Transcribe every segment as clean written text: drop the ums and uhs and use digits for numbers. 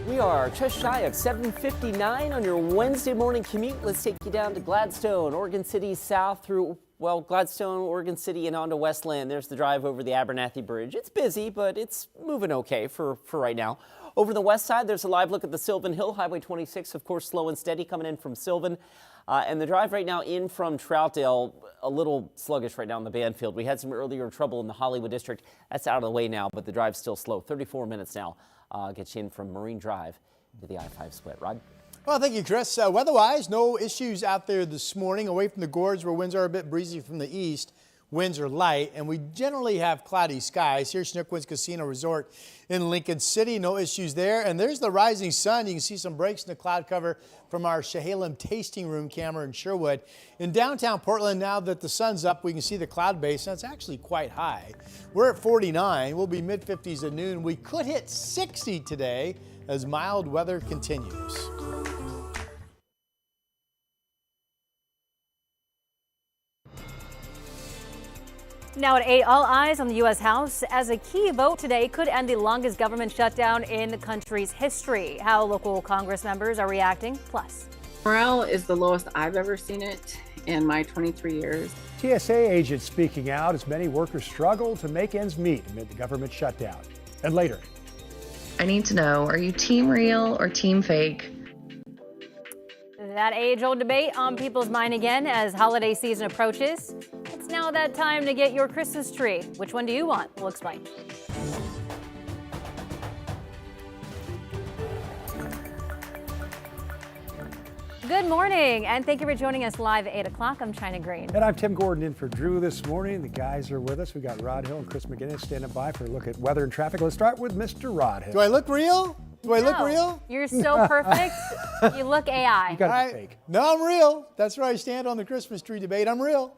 We are just shy of 7:59 on your Wednesday morning commute. Let's take you down to Gladstone, Oregon City south through, well, Gladstone, Oregon City and on to Westland. There's the drive over the Abernathy Bridge. It's busy, but it's moving okay for right now. Over the west side, there's a live look at the Sylvan Hill. Highway 26, of course, slow and steady coming in from Sylvan. And the drive right now in from Troutdale, a little sluggish right now in the Banfield. We had some earlier trouble in the Hollywood district. That's out of the way now, but the drive's still slow. 34 minutes now. Gets you in from Marine Drive to the I-5 split. Rod? Well, thank you, Chris. Weather-wise, no issues out there this morning. Away from the gorge where winds are a bit breezy from the east, winds are light, and we generally have cloudy skies. Here's Chinook Winds Casino Resort in Lincoln City. No issues there. And there's the rising sun. You can see some breaks in the cloud cover from our Chehalem tasting room camera in Sherwood. In downtown Portland, now that the sun's up, we can see the cloud base, and it's actually quite high. We're at 49. We'll be mid-50s at noon. We could hit 60 today as mild weather continues. Now at 8, all eyes on the U.S. House as a key vote today could end the longest government shutdown in the country's history. How local Congress members are reacting. Plus, morale is the lowest I've ever seen it in my 23 years. TSA agents speaking out as many workers struggle to make ends meet amid the government shutdown. And later, I need to know, are you team real or team fake? that age-old debate on people's mind again as holiday season approaches. It's now that time to get your Christmas tree. Which one do you want? We'll explain. Good morning, and thank you for joining us live at 8 o'clock. I'm China Green. And I'm Tim Gordon in for Drew this morning. The guys are with us. We got Rod Hill and Chris McGinnis standing by for a look at weather and traffic. Let's start with Mr. Rod Hill. Do I look real? Do I look real? You're so perfect. You look AI. You gotta be fake. No, I'm real. That's where I stand on the Christmas tree debate. I'm real.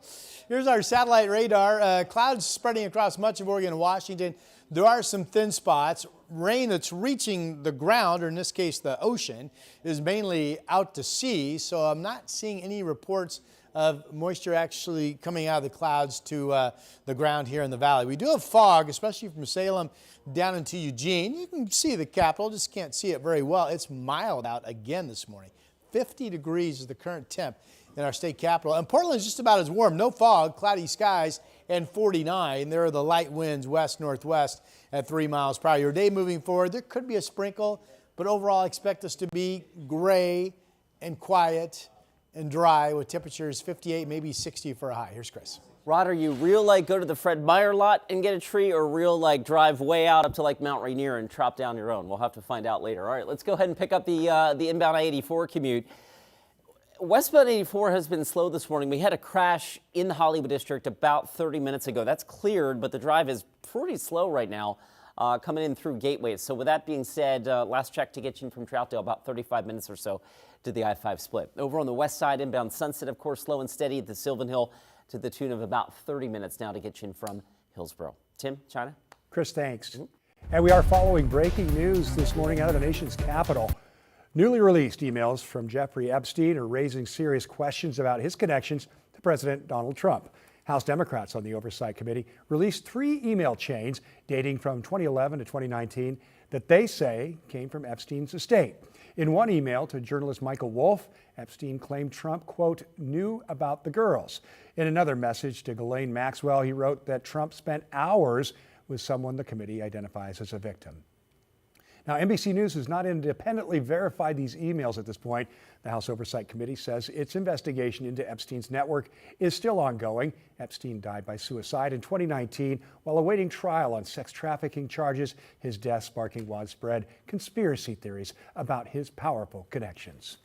Here's our satellite radar. Clouds spreading across much of Oregon and Washington. There are some thin spots. Rain that's reaching the ground, or in this case the ocean, is mainly out to sea. So I'm not seeing any reports of moisture actually coming out of the clouds to the ground here in the valley. We do have fog, especially from Salem down into Eugene. You can see the capital, just can't see it very well. It's mild out again this morning. 50 degrees is the current temp in our state capital. And Portland is just about as warm. No fog, cloudy skies, and 49. There are the light winds west-northwest at 3 miles per hour. Your day moving forward, there could be a sprinkle, but overall expect us to be gray and quiet and dry with temperatures 58, maybe 60 for a high. Here's Chris. Rod, are you real like go to the Fred Meyer lot and get a tree, or real like drive way out up to like Mount Rainier and chop down your own? We'll have to find out later. All right, let's go ahead and pick up the inbound I-84 commute. Westbound 84 has been slow this morning. We had a crash in the Hollywood district about 30 minutes ago. That's cleared, but the drive is pretty slow right now coming in through gateways. So with that being said, last check to get you in from Troutdale, about 35 minutes or so to the I-5 split. Over on the west side, inbound Sunset, of course, slow and steady at the Sylvan Hill to the tune of about 30 minutes now to get you in from Hillsborough. Tim, China? Chris, thanks. And we are following breaking news this morning out of the nation's capital. Newly released emails from Jeffrey Epstein are raising serious questions about his connections to President Donald Trump. House Democrats on the Oversight Committee released 3 email chains dating from 2011 to 2019 that they say came from Epstein's estate. In one email to journalist Michael Wolff, Epstein claimed Trump, quote, knew about the girls. In another message to Ghislaine Maxwell, he wrote that Trump spent hours with someone the committee identifies as a victim. Now, NBC News has not independently verified these emails at this point. The House Oversight Committee says its investigation into Epstein's network is still ongoing. Epstein died by suicide in 2019 while awaiting trial on sex trafficking charges, his death sparking widespread conspiracy theories about his powerful connections.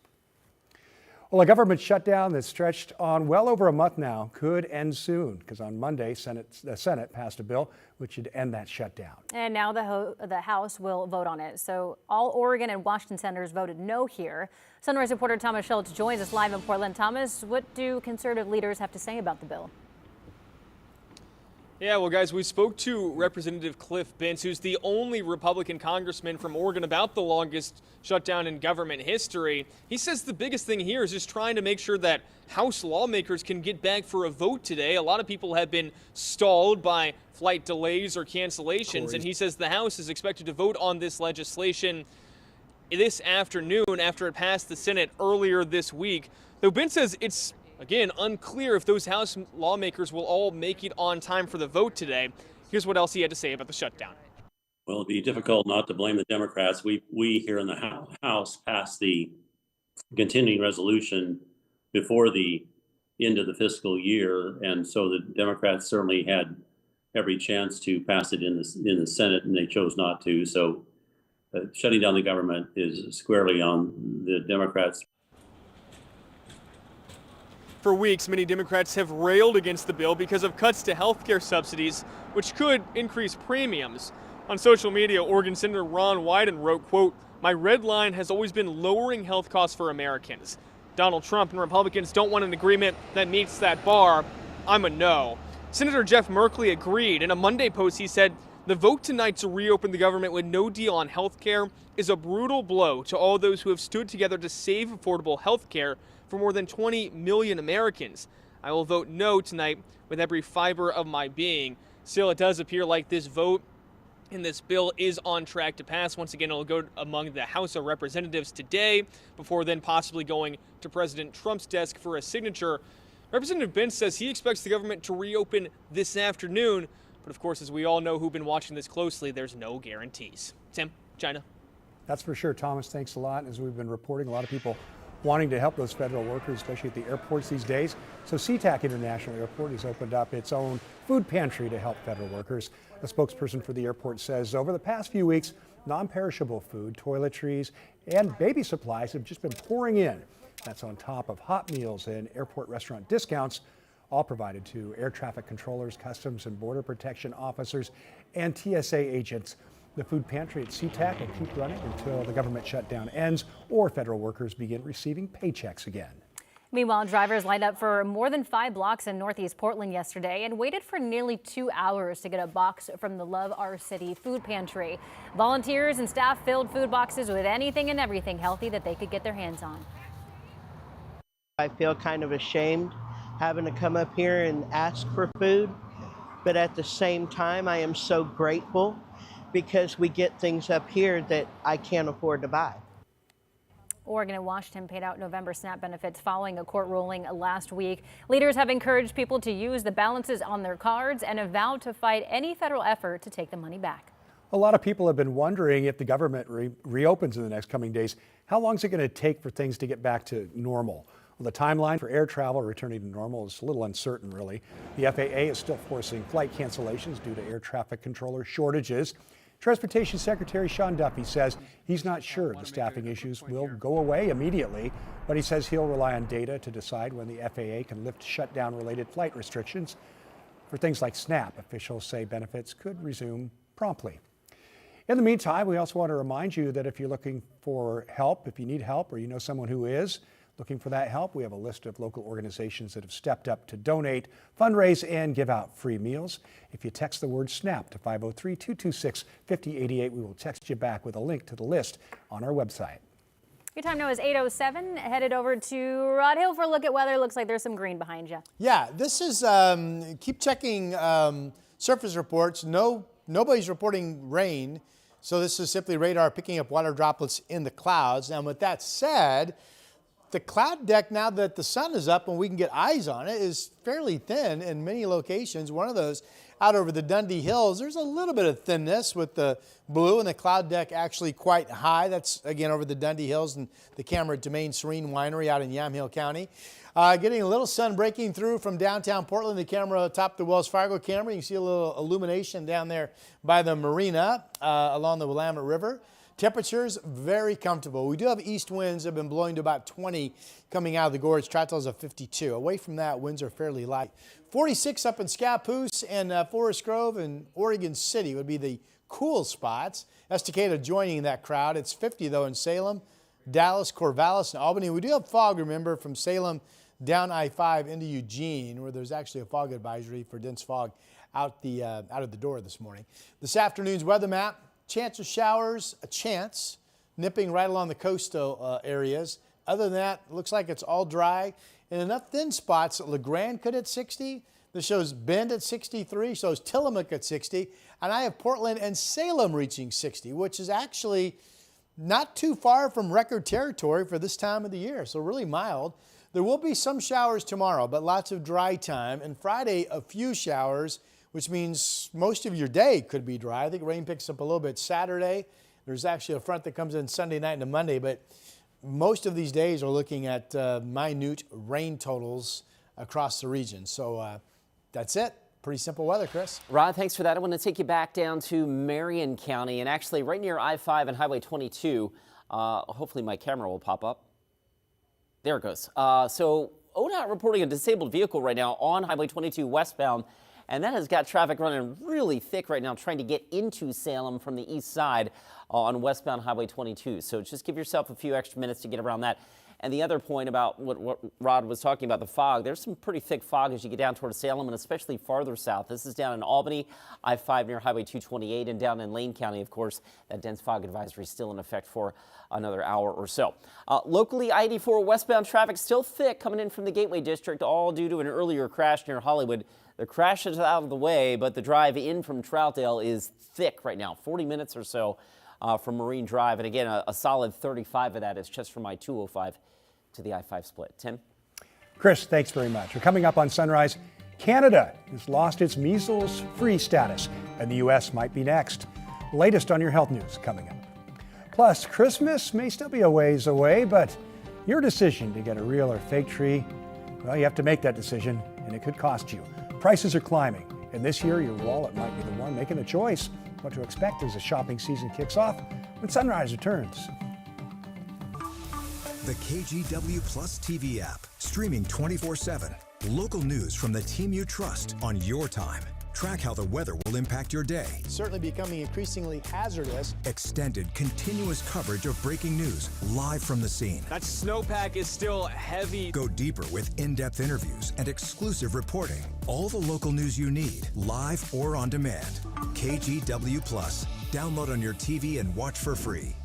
Well, a government shutdown that's stretched on well over a month now could end soon, because on Monday, the Senate passed a bill which should end that shutdown. And now the House will vote on it. So all Oregon and Washington senators voted no here. Sunrise reporter Thomas Schultz joins us live in Portland. Thomas, what do conservative leaders have to say about the bill? Yeah, well, guys, we spoke to Representative Cliff Bentz, who's the only Republican congressman from Oregon about the longest shutdown in government history. He says the biggest thing here is just trying to make sure that House lawmakers can get back for a vote today. A lot of people have been stalled by flight delays or cancellations, and he says the House is expected to vote on this legislation this afternoon after it passed the Senate earlier this week. Though Benz says it's, again, unclear if those House lawmakers will all make it on time for the vote today. Here's what else he had to say about the shutdown. Well, it'd be difficult not to blame the Democrats. We here in the House passed the continuing resolution before the end of the fiscal year, and so the Democrats certainly had every chance to pass it in the Senate, and they chose not to. So shutting down the government is squarely on the Democrats. For weeks, many Democrats have railed against the bill because of cuts to health care subsidies, which could increase premiums. On social media, Oregon Senator Ron Wyden wrote, quote, "My red line has always been lowering health costs for Americans. Donald Trump and Republicans don't want an agreement that meets that bar. I'm a no." Senator Jeff Merkley agreed. In a Monday post, he said, "The vote tonight to reopen the government with no deal on health care is a brutal blow to all those who have stood together to save affordable health care for more than 20 million Americans. I will vote no tonight with every fiber of my being." Still, it does appear like this vote in this bill is on track to pass. Once again, it'll go among the House of Representatives today before then possibly going to President Trump's desk for a signature. Representative Benz says he expects the government to reopen this afternoon. But of course, as we all know who've been watching this closely, there's no guarantees. Tim, China. That's for sure, Thomas. Thanks a lot. As we've been reporting, a lot of people wanting to help those federal workers, especially at the airports these days. So SeaTac International Airport has opened up its own food pantry to help federal workers. A spokesperson for the airport says over the past few weeks, non-perishable food, toiletries, and baby supplies have just been pouring in. That's on top of hot meals and airport restaurant discounts, all provided to air traffic controllers, Customs and Border Protection officers, and TSA agents. The food pantry at SeaTac will keep running until the government shutdown ends or federal workers begin receiving paychecks again. Meanwhile, drivers lined up for more than 5 blocks in Northeast Portland yesterday and waited for nearly 2 hours to get a box from the Love Our City food pantry. Volunteers and staff filled food boxes with anything and everything healthy that they could get their hands on. I feel kind of ashamed having to come up here and ask for food, but at the same time, I am so grateful because we get things up here that I can't afford to buy. Oregon and Washington paid out November SNAP benefits following a court ruling last week. Leaders have encouraged people to use the balances on their cards and have vowed to fight any federal effort to take the money back. A lot of people have been wondering if the government reopens in the next coming days, how long is it going to take for things to get back to normal? Well, the timeline for air travel returning to normal is a little uncertain, really. The FAA is still forcing flight cancellations due to air traffic controller shortages. Transportation Secretary Sean Duffy says he's not sure the staffing issues will go away immediately, but he says he'll rely on data to decide when the FAA can lift shutdown-related flight restrictions. For things like SNAP, officials say benefits could resume promptly. In the meantime, we also want to remind you that if you're looking for help, if you need help or you know someone who is looking for that help, we have a list of local organizations that have stepped up to donate, fundraise, and give out free meals. If you text the word SNAP to 503-226-5088, we will text you back with a link to the list on our website. Your time now is 8:07. Headed over to Rod Hill for a look at weather. Looks like there's some green behind you. Yeah, this is, keep checking surface reports. Nobody's reporting rain. So this is simply radar picking up water droplets in the clouds. Now, with that said, the cloud deck, now that the sun is up and we can get eyes on it, is fairly thin in many locations. One of those out over the Dundee Hills, there's a little bit of thinness with the blue and the cloud deck actually quite high. That's, again, over the Dundee Hills and the camera at Domain Serene Winery out in Yamhill County. Getting a little sun breaking through from downtown Portland. The camera atop the Wells Fargo camera. You can see a little illumination down there by the marina along the Willamette River. Temperatures very comfortable. We do have east winds that have been blowing to about 20 coming out of the gorge. Trattles of 52. Away from that, winds are fairly light. 46 up in Scappoose and Forest Grove and Oregon City would be the cool spots. Estacada joining that crowd. It's 50 though in Salem, Dallas, Corvallis, and Albany. We do have fog, remember, from Salem down I-5 into Eugene, where there's actually a fog advisory for dense fog out of the door this morning. This afternoon's weather map. Chance of showers, a chance, nipping right along the coastal areas. Other than that, looks like it's all dry. And enough thin spots that LeGrand could hit 60. This shows Bend at 63, shows Tillamook at 60. And I have Portland and Salem reaching 60, which is actually not too far from record territory for this time of the year, so really mild. There will be some showers tomorrow, but lots of dry time. And Friday, a few showers, which means most of your day could be dry. I think rain picks up a little bit Saturday. There's actually a front that comes in Sunday night into Monday, but most of these days are looking at minute rain totals across the region. So that's it. Pretty simple weather, Chris. Rod, thanks for that. I want to take you back down to Marion County and actually right near I-5 and Highway 22. Hopefully my camera will pop up. There it goes. So ODOT reporting a disabled vehicle right now on Highway 22 westbound, and that has got traffic running really thick right now trying to get into Salem from the east side on westbound Highway 22. So just give yourself a few extra minutes to get around that. And the other point about what Rod was talking about, the fog, there's some pretty thick fog as you get down towards Salem and especially farther south. This is down in Albany, I-5 near Highway 228, and down in Lane County, of course, that dense fog advisory is still in effect for another hour or so. Locally, I-84 westbound traffic still thick coming in from the Gateway District, all due to an earlier crash near Hollywood. The crash is out of the way, but the drive in from Troutdale is thick right now, 40 minutes or so from Marine Drive. And again, a solid 35 of that is just from I-205 to the I-5 split. Tim? Chris, thanks very much. We're coming up on Sunrise. Canada has lost its measles-free status, and the U.S. might be next. Latest on your health news coming up. Plus, Christmas may still be a ways away, but your decision to get a real or fake tree, well, you have to make that decision, and it could cost you. Prices are climbing, and this year your wallet might be the one making the choice. What to expect as the shopping season kicks off when Sunrise returns. The KGW Plus TV app, streaming 24/7. Local news from the team you trust on your time. Track how the weather will impact your day. Certainly becoming increasingly hazardous. Extended, continuous coverage of breaking news live from the scene. That snowpack is still heavy. Go deeper with in-depth interviews and exclusive reporting. All the local news you need, live or on demand. KGW Plus. Download on your TV and watch for free.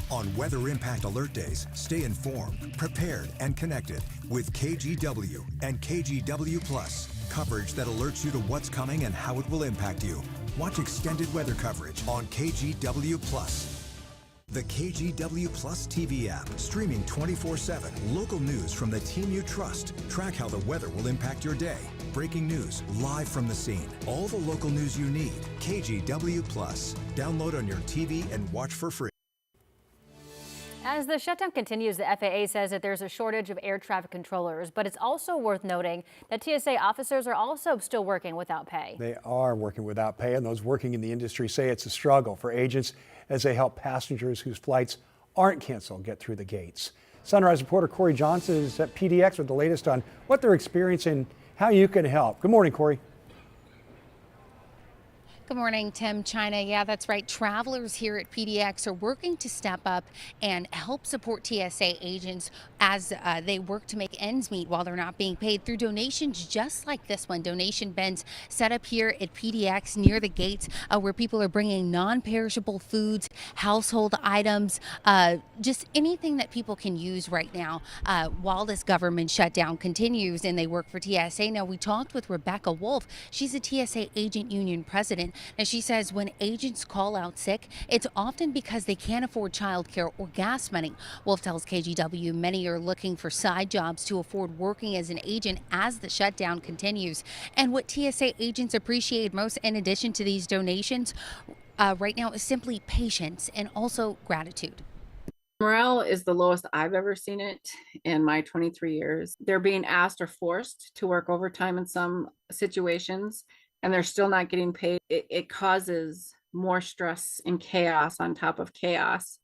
On Weather Impact Alert Days, stay informed, prepared, and connected with KGW and KGW Plus. Coverage that alerts you to what's coming and how it will impact you. Watch extended weather coverage on KGW Plus. The KGW Plus TV app, streaming 24/7. Local news from the team you trust. Track how the weather will impact your day. Breaking news live from the scene. All the local news you need. KGW Plus. Download on your TV and watch for free. As the shutdown continues, the FAA says that there's a shortage of air traffic controllers, but it's also worth noting that TSA officers are also still working without pay. They are working without pay, and those working in the industry say it's a struggle for agents as they help passengers whose flights aren't canceled get through the gates. Sunrise reporter Corey Johnson is at PDX with the latest on what they're experiencing, how you can help. Good morning, Corey. Good morning, Tim, China. Yeah, that's right. Travelers here at PDX are working to step up and help support TSA agents as they work to make ends meet while they're not being paid through donations just like this one. Donation bins set up here at PDX near the gates where people are bringing non-perishable foods, household items, just anything that people can use right now while this government shutdown continues and they work for TSA. Now, we talked with Rebecca Wolf. She's a TSA Agent Union president. And she says when agents call out sick, it's often because they can't afford childcare or gas money. Wolf tells KGW many are looking for side jobs to afford working as an agent as the shutdown continues. And what TSA agents appreciate most, in addition to these donations, right now is simply patience and also gratitude. Morale is the lowest I've ever seen it in my 23 years. They're being asked or forced to work overtime in some situations, and they're still not getting paid. It causes more stress and chaos on top of chaos.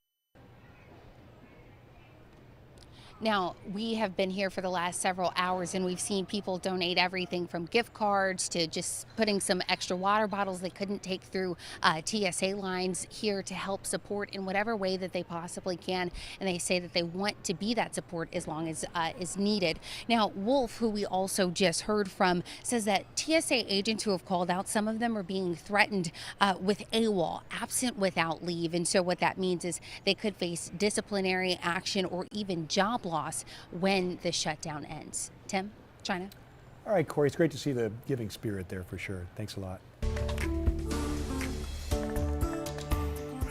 Now, we have been here for the last several hours and we've seen people donate everything from gift cards to just putting some extra water bottles they couldn't take through TSA lines here to help support in whatever way that they possibly can. And they say that they want to be that support as long as is needed. Now, Wolf, who we also just heard from, says that TSA agents who have called out, some of them are being threatened with AWOL, absent without leave. And so what that means is they could face disciplinary action or even job loss when the shutdown ends. Tim, China. All right, Corey, it's great to see the giving spirit there for sure. Thanks a lot. All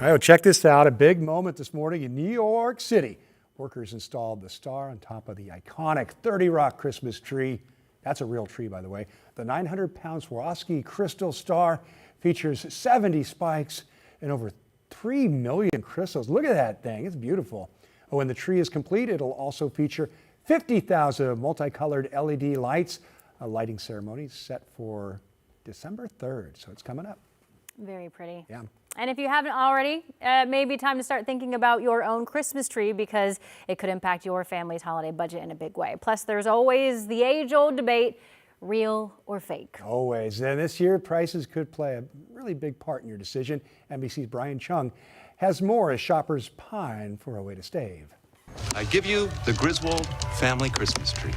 right, well, check this out. A big moment this morning in New York City. Workers installed the star on top of the iconic 30 Rock Christmas tree. That's a real tree, by the way. The 900-pound Swarovski crystal star features 70 spikes and over 3 million crystals. Look at that thing. It's beautiful. When the tree is complete, it'll also feature 50,000 multicolored LED lights. A lighting ceremony set for December 3rd, so it's coming up. Very pretty. Yeah. And if you haven't already, maybe time to start thinking about your own Christmas tree because it could impact your family's holiday budget in a big way. Plus, there's always the age-old debate, real or fake. Always. And this year, prices could play a really big part in your decision. NBC's Brian Chung has more as shoppers pine for a way to save. I give you the Griswold family Christmas tree.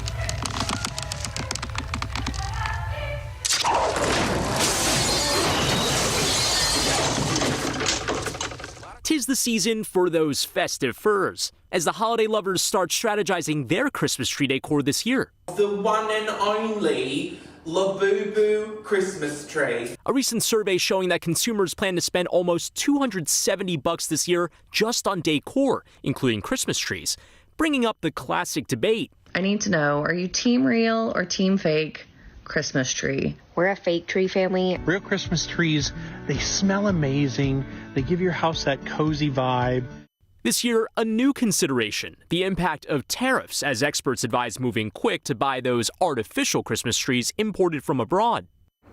'Tis the season for those festive furs, as the holiday lovers start strategizing their Christmas tree decor this year. The one and only Labubu Christmas tree. A recent survey showing that consumers plan to spend almost $270 this year just on decor, including Christmas trees, bringing up the classic debate. I need to know, are you team real or team fake Christmas tree? We're a fake tree family. Real Christmas trees, they smell amazing. They give your house that cozy vibe. This year, a new consideration, the impact of tariffs, as experts advise moving quick to buy those artificial Christmas trees imported from abroad.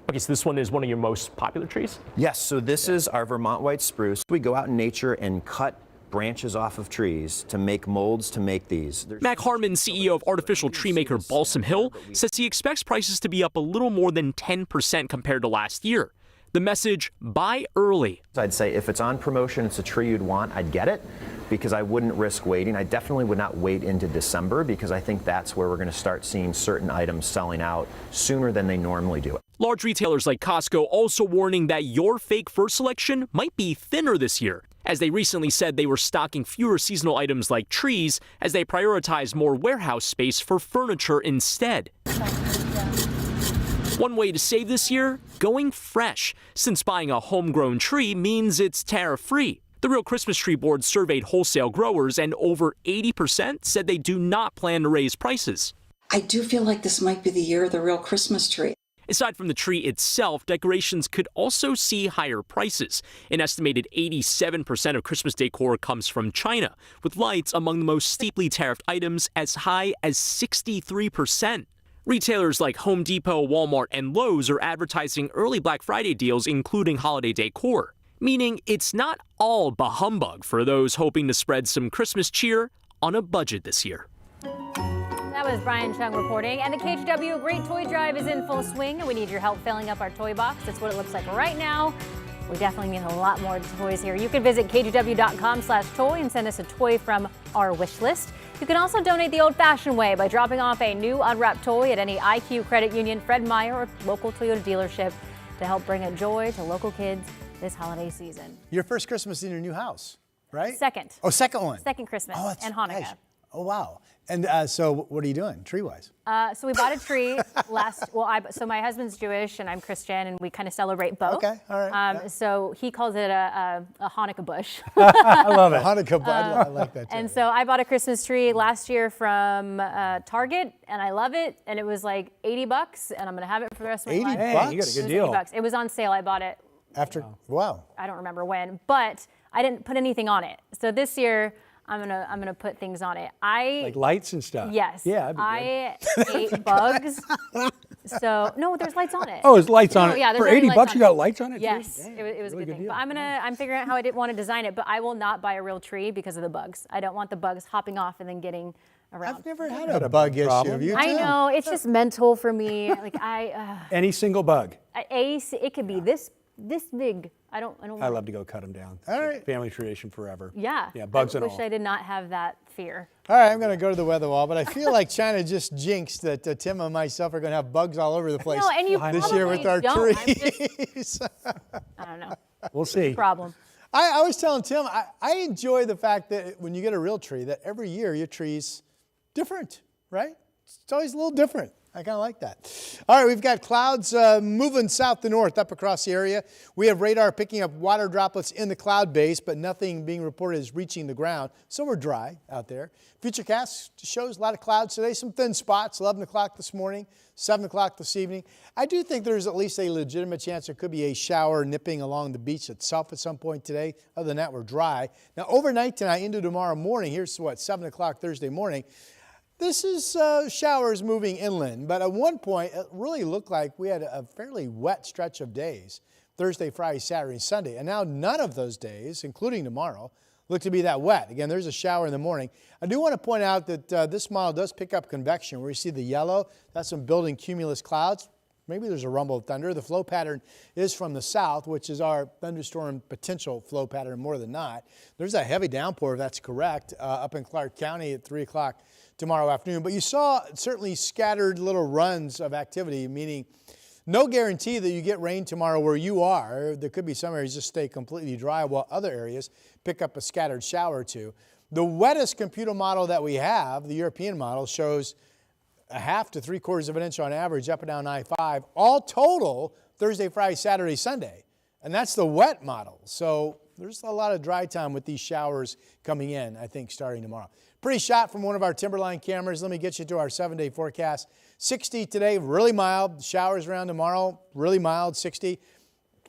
Okay, so this one is one of your most popular trees? Yes, so this is our Vermont white spruce. We go out in nature and cut branches off of trees to make molds to make these. Mac Harmon, CEO of artificial tree maker Balsam Hill, says he expects prices to be up a little more than 10% compared to last year. The message, buy early. I'd say if it's on promotion, it's a tree you'd want, I'd get it because I wouldn't risk waiting. I definitely would not wait into December because I think that's where we're going to start seeing certain items selling out sooner than they normally do. Large retailers like Costco also warning that your fake fur selection might be thinner this year, as they recently said they were stocking fewer seasonal items like trees as they prioritize more warehouse space for furniture instead. One way to save this year, going fresh, since buying a homegrown tree means it's tariff-free. The Real Christmas Tree Board surveyed wholesale growers, and over 80% said they do not plan to raise prices. I do feel like this might be the year of the real Christmas tree. Aside from the tree itself, decorations could also see higher prices. An estimated 87% of Christmas decor comes from China, with lights among the most steeply tariffed items as high as 63%. Retailers like Home Depot, Walmart, and Lowe's are advertising early Black Friday deals, including holiday decor, meaning it's not all bah humbug for those hoping to spread some Christmas cheer on a budget this year. That was Brian Chung reporting. And the KGW Great Toy Drive is in full swing, and we need your help filling up our toy box. That's what it looks like right now. We definitely need a lot more toys here. You can visit kgw.com/toy and send us a toy from our wish list. You can also donate the old-fashioned way by dropping off a new unwrapped toy at any IQ Credit Union, Fred Meyer, or local Toyota dealership to help bring a joy to local kids this holiday season. Your first Christmas in your new house, right? Second. Oh, second one. Second Christmas and Hanukkah. Gosh. Oh, wow. And so what are you doing tree-wise? So we bought a tree so my husband's Jewish and I'm Christian, and we kind of celebrate both. Okay, all right. Yeah. So he calls it a Hanukkah bush. I love it. Hanukkah bush. I like that too. And so I bought a Christmas tree last year from Target, and I love it. And it was like $80, and I'm going to have it for the rest of my life. $80? You got a good deal. $80. It was on sale. I bought it Wow. I don't remember when, but I didn't put anything on it. So this year, I'm gonna put things on it. Like lights and stuff. Yes. Yeah. I ate bugs. So no, there's lights on it. Oh, there's lights on it. Yeah, for $80, you got lights on it. Yes, too? it was Really a good thing. deal. But I'm figuring out how I didn't want to design it. But I will not buy a real tree because of the bugs. I don't want the bugs hopping off and then getting around. I've never had a bug issue. Have you? I know, it's just mental for me. Like Any single bug. it could be this big. I don't. I love to go cut them down. All right. Family tradition forever. Yeah. Yeah, bugs and I all. wish I did not have that fear. All right, I'm going to go to the weather wall, but I feel like China just jinxed that Tim and myself are going to have bugs all over the place No, and you this year with our don't. trees. I don't know. We'll see. Problem. I was telling Tim, I enjoy the fact that when you get a real tree, that every year your tree's different, right? It's always a little different. I kind of like that. All right, we've got clouds moving south to north up across the area. We have radar picking up water droplets in the cloud base, but nothing being reported is reaching the ground. So we're dry out there. Futurecast shows a lot of clouds today, some thin spots, 11 o'clock this morning, 7 o'clock this evening. I do think there's at least a legitimate chance there could be a shower nipping along the beach itself at some point today. Other than that, we're dry. Now, overnight tonight into tomorrow morning, here's what, 7 o'clock Thursday morning, this is showers moving inland, but at one point it really looked like we had a fairly wet stretch of days, Thursday, Friday, Saturday, Sunday. And now none of those days, including tomorrow, look to be that wet. Again, there's a shower in the morning. I do want to point out that this model does pick up convection. Where you see the yellow, that's some building cumulus clouds. Maybe there's a rumble of thunder. The flow pattern is from the south, which is our thunderstorm potential flow pattern more than not. There's a heavy downpour, if that's correct, up in Clark County at 3 o'clock tomorrow afternoon. But you saw certainly scattered little runs of activity, meaning no guarantee that you get rain tomorrow where you are. There could be some areas just stay completely dry while other areas pick up a scattered shower or two. The wettest computer model that we have, the European model, shows a half to 3/4 of an inch on average up and down I-5, all total Thursday, Friday, Saturday, Sunday. And that's the wet model. So there's a lot of dry time with these showers coming in, I think, starting tomorrow. Pretty shot from one of our Timberline cameras. Let me get you to our 7-day forecast. 60 today, really mild. Showers around tomorrow, really mild, 60.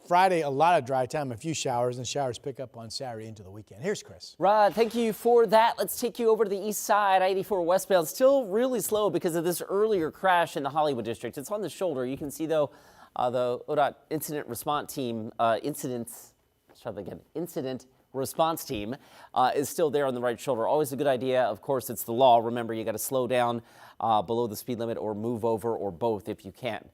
Friday, a lot of dry time, a few showers, and showers pick up on Saturday into the weekend. Here's Chris. Rod, thank you for that. Let's take you over to the east side. I-84 westbound, still really slow because of this earlier crash in the Hollywood district. It's on the shoulder. You can see, though, the ODOT incident response team, incident response team is still there on the right shoulder. Always a good idea. Of course, it's the law. Remember, you got to slow down below the speed limit or move over or both if you can.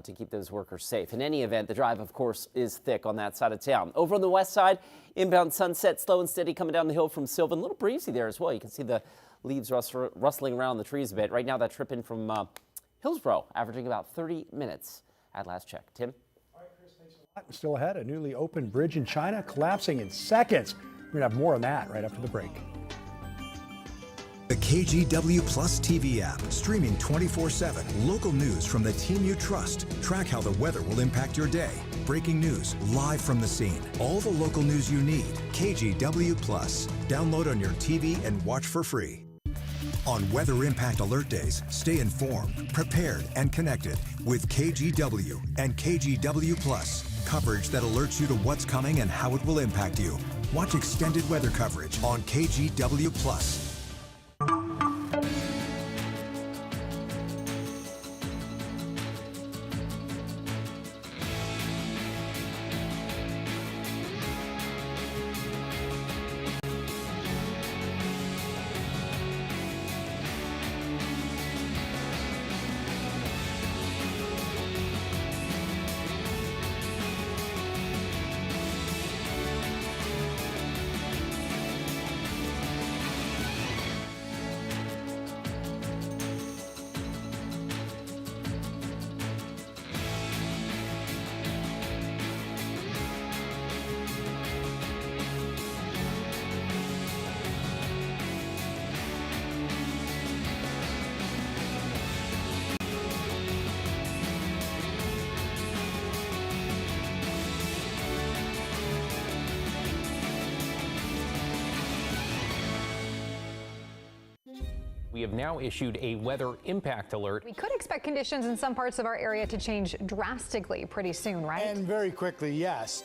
To keep those workers safe. In any event, the drive, of course, is thick on that side of town. Over on the west side, inbound Sunset, slow and steady coming down the hill from Sylvan. A little breezy there as well. You can see the leaves rustling around the trees a bit. Right now, that trip in from Hillsborough, averaging about 30 minutes at last check. Tim? All right, Chris, thanks a lot. Still ahead, a newly opened bridge in China collapsing in seconds. We're going to have more on that right after the break. The KGW Plus TV app, streaming 24/7. Local news from the team you trust. Track how the weather will impact your day. Breaking news live from the scene. All the local news you need. KGW Plus. Download on your TV and watch for free. On Weather Impact Alert Days, stay informed, prepared, and connected with KGW and KGW Plus. Coverage that alerts you to what's coming and how it will impact you. Watch extended weather coverage on KGW Plus. We have now issued a weather impact alert. We could expect conditions in some parts of our area to change drastically pretty soon, right? And very quickly, yes.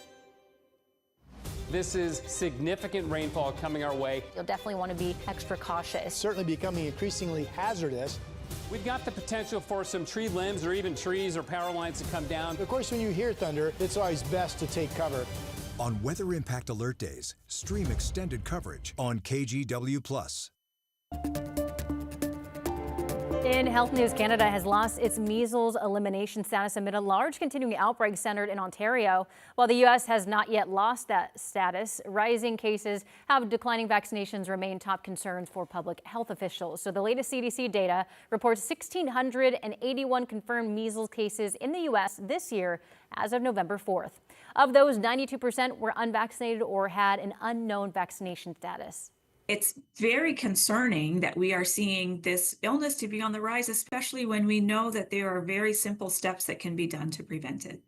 This is significant rainfall coming our way. You'll definitely want to be extra cautious. Certainly becoming increasingly hazardous. We've got the potential for some tree limbs or even trees or power lines to come down. Of course, when you hear thunder, it's always best to take cover. On Weather Impact Alert Days, stream extended coverage on KGW+. In health news, Canada has lost its measles elimination status amid a large continuing outbreak centered in Ontario. While the U.S. has not yet lost that status, rising cases have declining vaccinations remain top concerns for public health officials. So the latest CDC data reports 1,681 confirmed measles cases in the U.S. this year as of November 4th. Of those, 92% were unvaccinated or had an unknown vaccination status. It's very concerning that we are seeing this illness to be on the rise, especially when we know that there are very simple steps that can be done to prevent it.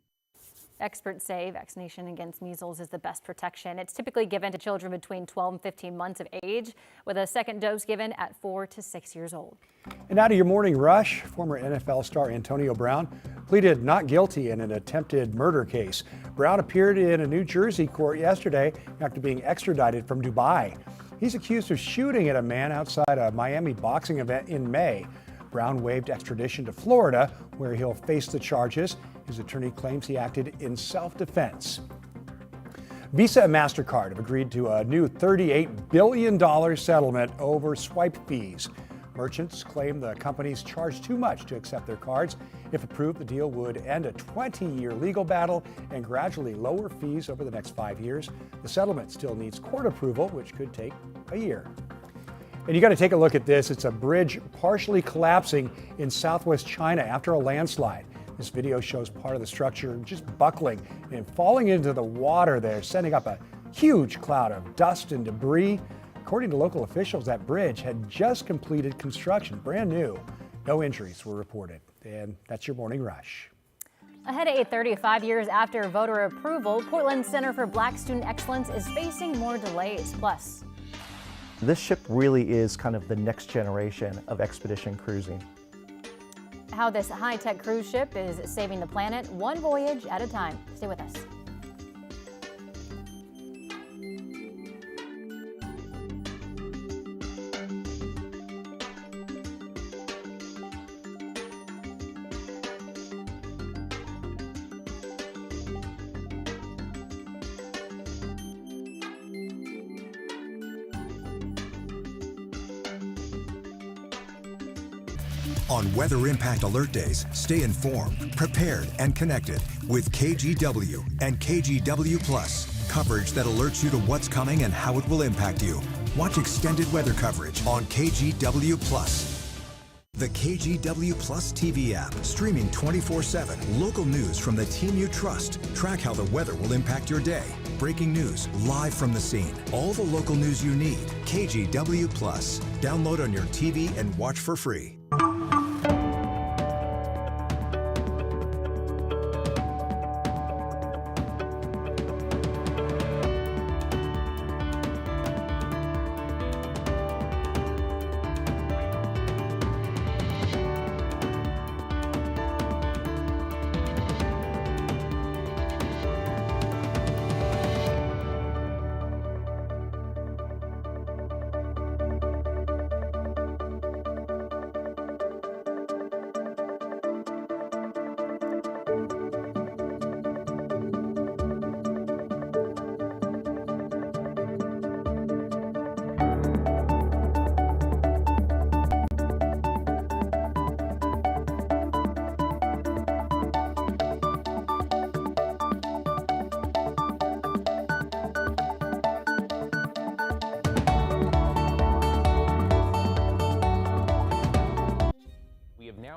Experts say vaccination against measles is the best protection. It's typically given to children between 12 and 15 months of age, with a second dose given at 4 to 6 years old. And now to your morning rush. Former NFL star Antonio Brown pleaded not guilty in an attempted murder case. Brown appeared in a New Jersey court yesterday after being extradited from Dubai. He's accused of shooting at a man outside a Miami boxing event in May. Brown waived extradition to Florida, where he'll face the charges. His attorney claims he acted in self-defense. Visa and MasterCard have agreed to a new $38 billion settlement over swipe fees. Merchants claim the companies charge too much to accept their cards. If approved, the deal would end a 20-year legal battle and gradually lower fees over the next 5 years. The settlement still needs court approval, which could take a year. And you got to take a look at this. It's a bridge partially collapsing in southwest China after a landslide. This video shows part of the structure just buckling and falling into the water there, sending up a huge cloud of dust and debris. According to local officials, that bridge had just completed construction, brand new. No injuries were reported. And that's your morning rush. Ahead at 8:30, 5 years after voter approval, Portland's Center for Black Student Excellence is facing more delays. Plus, this ship really is kind of the next generation of expedition cruising. how this high-tech cruise ship is saving the planet one voyage at a time. Stay with us. On Weather Impact Alert Days, stay informed, prepared, and connected with KGW and KGW+. Coverage that alerts you to what's coming and how it will impact you. Watch extended weather coverage on KGW+. The KGW Plus TV app, streaming 24/7. Local news from the team you trust. Track how the weather will impact your day. Breaking news, live from the scene. All the local news you need. KGW Plus. Download on your TV and watch for free.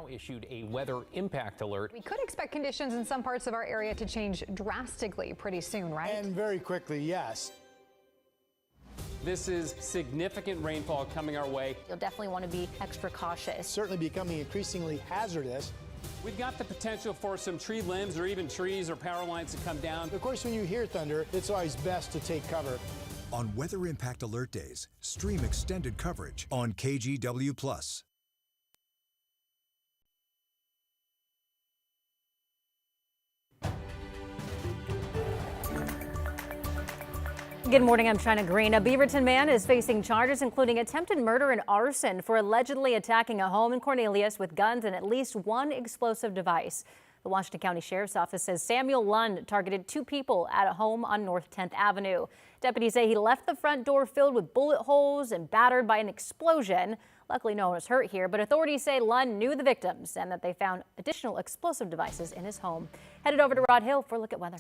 Issued a weather impact alert. We could expect conditions in some parts of our area to change drastically pretty soon, right? And very quickly, yes. This is significant rainfall coming our way. You'll definitely want to be extra cautious. Certainly becoming increasingly hazardous. We've got the potential for some tree limbs or even trees or power lines to come down. Of course, when you hear thunder, it's always best to take cover. On weather impact alert days, stream extended coverage on KGW Plus. Good morning, I'm China Green. A Beaverton man is facing charges including attempted murder and arson for allegedly attacking a home in Cornelius with guns and at least one explosive device. The Washington County Sheriff's Office says Samuel Lund targeted 2 people at a home on North 10th Avenue. Deputies say he left the front door filled with bullet holes and battered by an explosion. Luckily, no one was hurt here, but authorities say Lund knew the victims and that they found additional explosive devices in his home. Headed over to Rod Hill for a look at weather.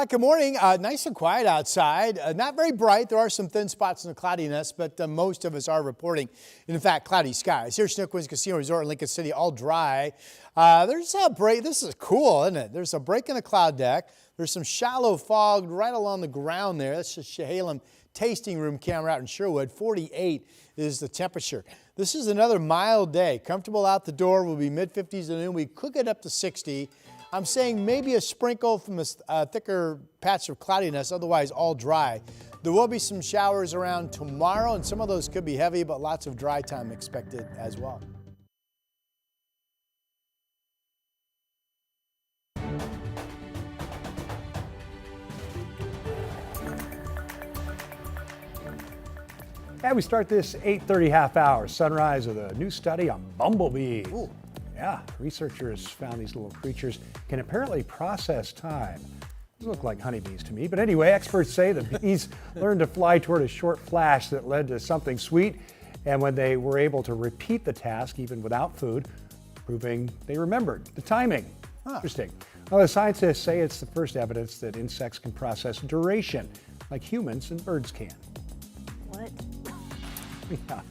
Good morning. Nice and quiet outside. Not very bright. There are some thin spots in the cloudiness, but most of us are reporting, in fact, cloudy skies. Here's Chinook Casino Resort in Lincoln City, all dry. There's a break. This is cool, isn't it? There's a break in the cloud deck. There's some shallow fog right along the ground there. That's just Chehalem tasting room camera out in Sherwood. 48 is the temperature. This is another mild day. Comfortable out the door. Will be mid-50s at noon. We could get up to 60. I'm saying maybe a sprinkle from a thicker patch of cloudiness, otherwise all dry. There will be some showers around tomorrow, and some of those could be heavy, but lots of dry time expected as well. And we start this 8:30 half hour sunrise with a new study on bumblebees. Ooh. Yeah, researchers found these little creatures can apparently process time. These look like honeybees to me, but anyway, experts say the bees learned to fly toward a short flash that led to something sweet, and when they were able to repeat the task even without food, proving they remembered the timing. Interesting. Well, the scientists say it's the first evidence that insects can process duration like humans and birds can. What?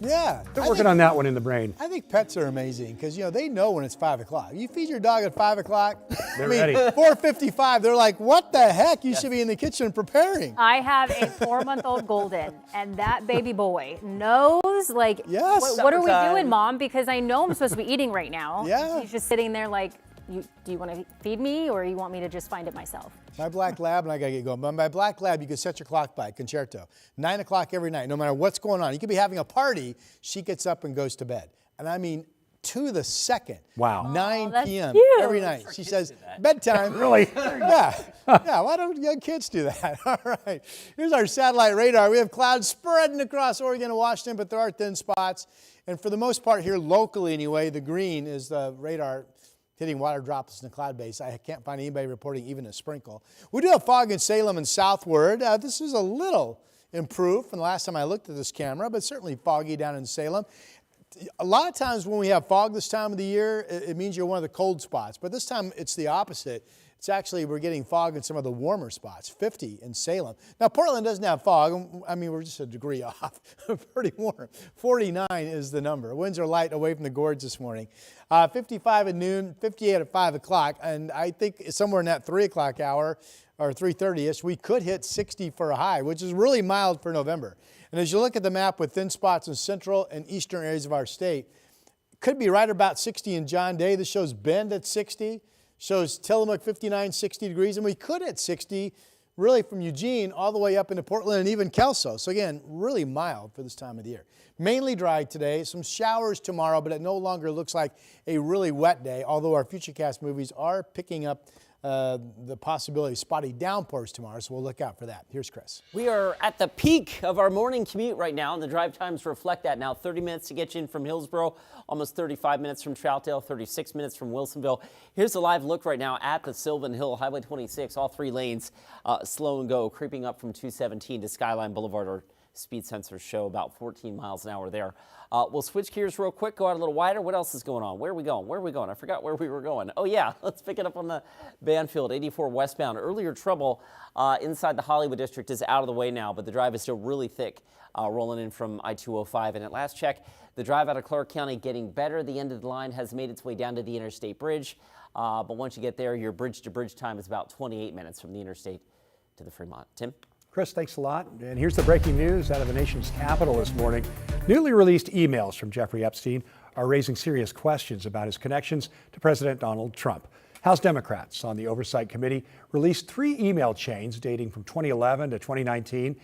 Yeah. They're working on that one in the brain. I think pets are amazing because, they know when it's 5 o'clock. You feed your dog at 5 o'clock, they're ready. 4:55, they're like, what the heck? You should be in the kitchen preparing. I have a 4-month-old golden, and that baby boy knows, like, yes. what are we doing, Mom? Because I know I'm supposed to be eating right now. Yeah. He's just sitting there like, do you want to feed me or you want me to just find it myself? My black lab, and I got to get going. But my black lab, you can set your clock by concerto. 9 o'clock every night, no matter what's going on. You could be having a party. She gets up and goes to bed. And I mean, to the second. Wow. 9 p.m. cute. every night. She says, bedtime. Really? Yeah. Yeah, why don't young kids do that? All right. Here's our satellite radar. We have clouds spreading across Oregon and Washington, but there are thin spots. And for the most part here locally anyway, the green is the radar hitting water droplets in the cloud base. I can't find anybody reporting even a sprinkle. We do have fog in Salem and southward. This is a little improved from the last time I looked at this camera, but certainly foggy down in Salem. A lot of times when we have fog this time of the year, it means you're one of the cold spots. But this time it's the opposite. It's actually, we're getting fog in some of the warmer spots, 50 in Salem. Now, Portland doesn't have fog. I mean, we're just a degree off. Pretty warm. 49 is the number. Winds are light away from the gorge this morning. 55 at noon, 58 at 5 o'clock. And I think somewhere in that 3 o'clock hour, or 3:30ish, we could hit 60 for a high, which is really mild for November. And as you look at the map with thin spots in central and eastern areas of our state, it could be right about 60 in John Day. This shows Bend at 60. Shows Tillamook 59, 60 degrees, and we could hit 60 really from Eugene all the way up into Portland and even Kelso. So again, really mild for this time of the year. Mainly dry today, some showers tomorrow, but it no longer looks like a really wet day, although our Futurecast movies are picking up the possibility of spotty downpours tomorrow, so we'll look out for that. Here's Chris. We are at the peak of our morning commute right now, and the drive times reflect that now. 30 minutes to get you in from Hillsboro, almost 35 minutes from Troutdale, 36 minutes from Wilsonville. Here's a live look right now at the Sylvan Hill, Highway 26, all 3 lanes slow and go, creeping up from 217 to Skyline Boulevard. Our speed sensors show about 14 miles an hour there. We'll switch gears real quick, go out a little wider. What else is going on? Where are we going? Where are we going? I forgot where we were going. Oh, yeah, let's pick it up on the Banfield, 84 westbound. Earlier trouble inside the Hollywood district is out of the way now, but the drive is still really thick rolling in from I-205. And at last check, the drive out of Clark County getting better. The end of the line has made its way down to the interstate bridge. But once you get there, your bridge-to-bridge time is about 28 minutes from the interstate to the Fremont. Tim? Chris, thanks a lot. And here's the breaking news out of the nation's capital this morning. Newly released emails from Jeffrey Epstein are raising serious questions about his connections to President Donald Trump. House Democrats on the Oversight Committee released 3 email chains dating from 2011 to 2019.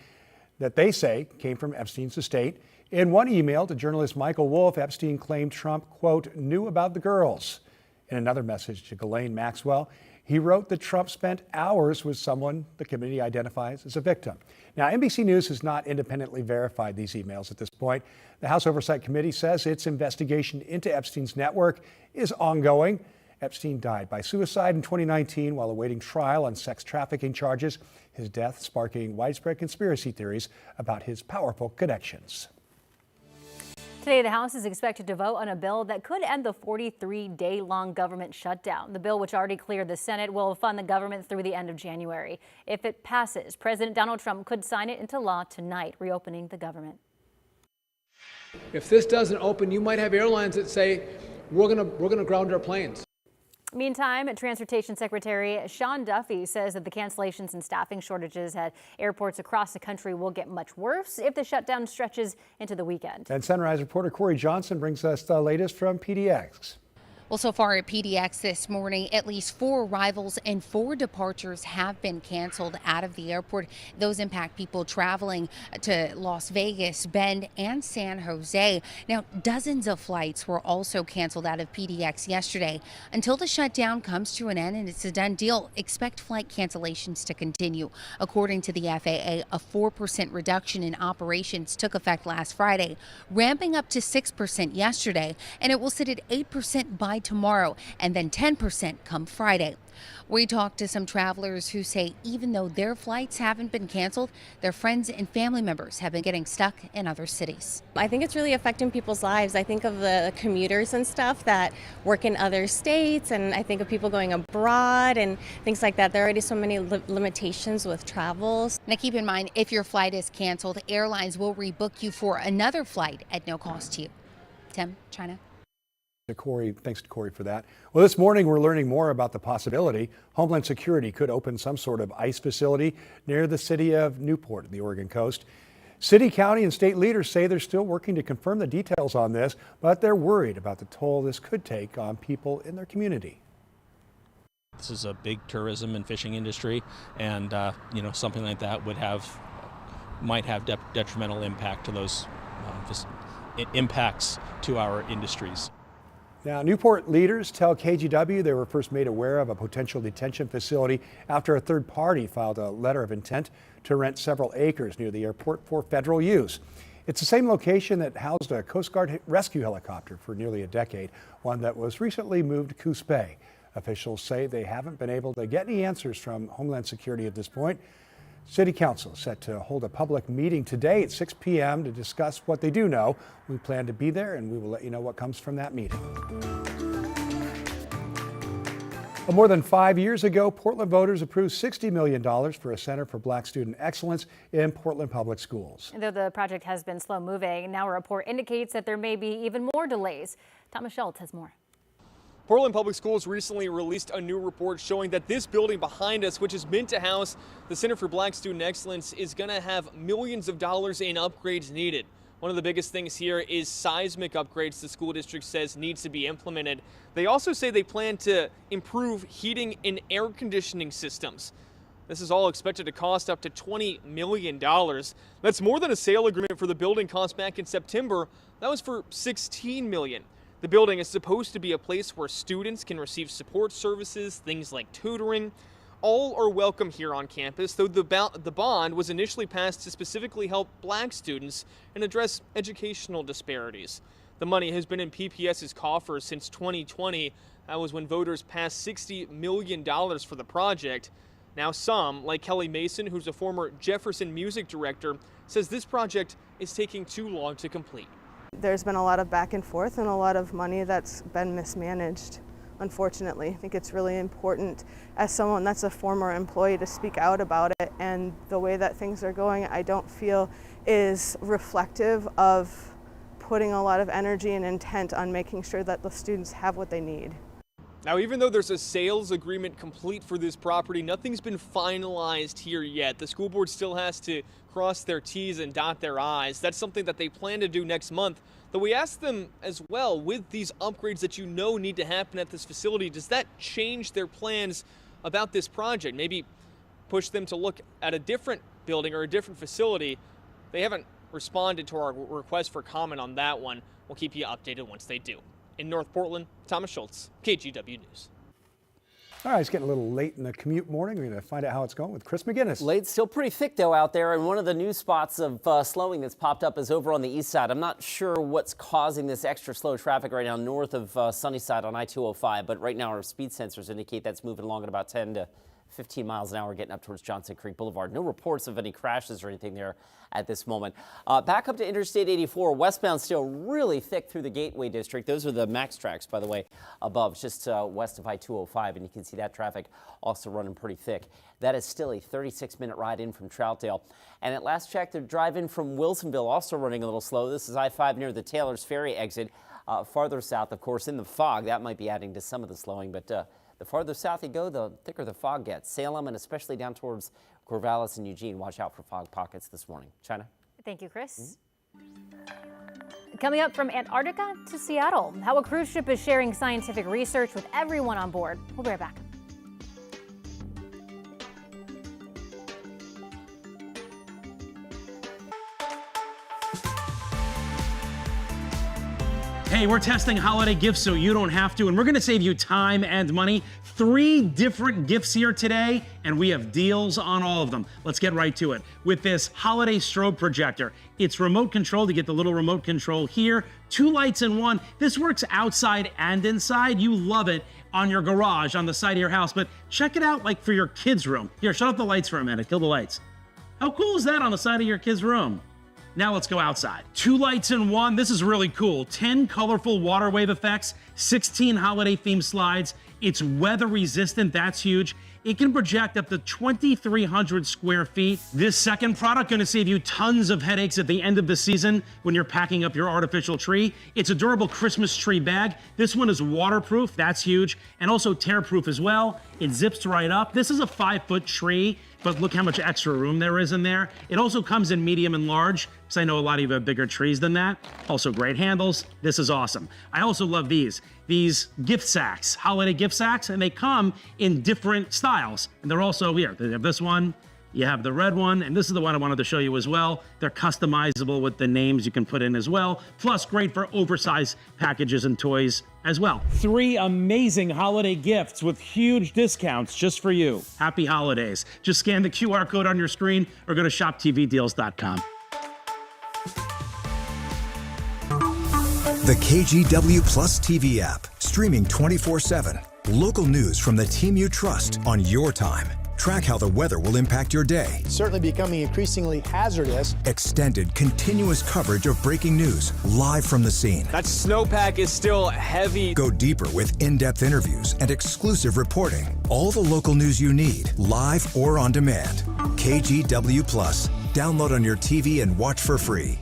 that they say came from Epstein's estate. In one email to journalist Michael Wolff, Epstein claimed Trump, quote, knew about the girls. In another message to Ghislaine Maxwell, he wrote that Trump spent hours with someone the committee identifies as a victim. Now, NBC News has not independently verified these emails at this point. The House Oversight Committee says its investigation into Epstein's network is ongoing. Epstein died by suicide in 2019 while awaiting trial on sex trafficking charges, his death sparking widespread conspiracy theories about his powerful connections. Today, the House is expected to vote on a bill that could end the 43-day-long government shutdown. The bill, which already cleared the Senate, will fund the government through the end of January. If it passes, President Donald Trump could sign it into law tonight, reopening the government. If this doesn't open, you might have airlines that say, we're going to ground our planes. Meantime, Transportation Secretary Sean Duffy says that the cancellations and staffing shortages at airports across the country will get much worse if the shutdown stretches into the weekend. And Sunrise reporter Corey Johnson brings us the latest from PDX. Well, so far at PDX this morning, at least 4 arrivals and 4 departures have been canceled out of the airport. Those impact people traveling to Las Vegas, Bend, and San Jose. Now, dozens of flights were also canceled out of PDX yesterday. Until the shutdown comes to an end and it's a done deal, expect flight cancellations to continue. According to the FAA, a 4% reduction in operations took effect last Friday, ramping up to 6% yesterday, and it will sit at 8% by tomorrow, and then 10% come Friday. We talked to some travelers who say even though their flights haven't been canceled, their friends and family members have been getting stuck in other cities. I think it's really affecting people's lives. I think of the commuters and stuff that work in other states, and I think of people going abroad and things like that. There are already so many limitations with travels. Now keep in mind, if your flight is canceled, airlines will rebook you for another flight at no cost to you. Tim, China. Thanks to Corey for that. Well, this morning we're learning more about the possibility Homeland Security could open some sort of ICE facility near the city of Newport on the Oregon coast. City, county, and state leaders say they're still working to confirm the details on this, but they're worried about the toll this could take on people in their community. This is a big tourism and fishing industry, and something like that might have detrimental impact to those impacts to our industries. Now, Newport leaders tell KGW they were first made aware of a potential detention facility after a third party filed a letter of intent to rent several acres near the airport for federal use. It's the same location that housed a Coast Guard rescue helicopter for nearly a decade, one that was recently moved to Coos Bay. Officials say they haven't been able to get any answers from Homeland Security at this point. City Council is set to hold a public meeting today at 6 p.m. to discuss what they do know. We plan to be there, and we will let you know what comes from that meeting. Well, more than 5 years ago, Portland voters approved $60 million for a Center for Black Student Excellence in Portland Public Schools. Though the project has been slow moving, now a report indicates that there may be even more delays. Thomas Schultz has more. Portland Public Schools recently released a new report showing that this building behind us, which is meant to house the Center for Black Student Excellence, is going to have millions of dollars in upgrades needed. One of the biggest things here is seismic upgrades the school district says needs to be implemented. They also say they plan to improve heating and air conditioning systems. This is all expected to cost up to $20 million. That's more than a sale agreement for the building cost back in September. That was for $16 million. The building is supposed to be a place where students can receive support services, things like tutoring. All are welcome here on campus, though the bond was initially passed to specifically help black students and address educational disparities. The money has been in PPS's coffers since 2020. That was when voters passed $60 million for the project. Now some, like Kelly Mason, who's a former Jefferson music director, says this project is taking too long to complete. There's been a lot of back and forth and a lot of money that's been mismanaged, unfortunately. I think it's really important as someone that's a former employee to speak out about it, and the way that things are going I don't feel is reflective of putting a lot of energy and intent on making sure that the students have what they need. Now, even though there's a sales agreement complete for this property, nothing's been finalized here yet. The school board still has to cross their T's and dot their I's. That's something that they plan to do next month. Though we asked them as well, with these upgrades that need to happen at this facility, does that change their plans about this project? Maybe push them to look at a different building or a different facility? They haven't responded to our request for comment on that one. We'll keep you updated once they do. In North Portland, Thomas Schultz, KGW News. All right, it's getting a little late in the commute morning. We're going to find out how it's going with Chris McGinnis. Late, still pretty thick though out there, and one of the new spots of slowing that's popped up is over on the east side. I'm not sure what's causing this extra slow traffic right now north of Sunnyside on I-205, but right now our speed sensors indicate that's moving along at about 10 to 15 miles an hour getting up towards Johnson Creek Boulevard. No reports of any crashes or anything there at this moment. Back up to Interstate 84, westbound still really thick through the Gateway District. Those are the max tracks, by the way, above, just west of I-205, and you can see that traffic also running pretty thick. That is still a 36-minute ride in from Troutdale. And at last check, the drive-in from Wilsonville also running a little slow. This is I-5 near the Taylor's Ferry exit. Farther south, of course, in the fog, that might be adding to some of the slowing, but the farther south you go, the thicker the fog gets. Salem and especially down towards Corvallis and Eugene. Watch out for fog pockets this morning. China? Thank you, Chris. Coming up from Antarctica to Seattle, how a cruise ship is sharing scientific research with everyone on board. We'll be right back. Hey, we're testing holiday gifts so you don't have to, and we're gonna save you time and money. 3 different gifts here today, and we have deals on all of them. Let's get right to it. With this holiday strobe projector, it's remote control. To get the little remote control here, 2 lights in one. This works outside and inside. You love it on your garage, on the side of your house, but check it out like for your kids' room. Here, shut off the lights for a minute, kill the lights. How cool is that on the side of your kids' room? Now let's go outside. 2 lights in one. This is really cool. 10 colorful water wave effects, 16 holiday themed slides. It's weather resistant, that's huge. It can project up to 2,300 square feet. This second product gonna save you tons of headaches at the end of the season when you're packing up your artificial tree. It's a durable Christmas tree bag. This one is waterproof, that's huge, and also tear-proof as well. It zips right up. This is a 5-foot tree, but look how much extra room there is in there. It also comes in medium and large, because I know a lot of you have bigger trees than that. Also great handles. This is awesome. I also love these gift sacks, holiday gift sacks, and they come in different styles. And they're also here. They have this one, you have the red one, and this is the one I wanted to show you as well. They're customizable with the names you can put in as well. Plus great for oversized packages and toys as well. 3 amazing holiday gifts with huge discounts just for you. Happy holidays. Just scan the QR code on your screen or go to shoptvdeals.com. The KGW Plus TV app, streaming 24/7. Local news from the team you trust on your time. Track how the weather will impact your day. Certainly becoming increasingly hazardous. Extended, continuous coverage of breaking news, live from the scene. That snowpack is still heavy. Go deeper with in-depth interviews and exclusive reporting. All the local news you need, live or on demand. KGW Plus. Download on your TV and watch for free.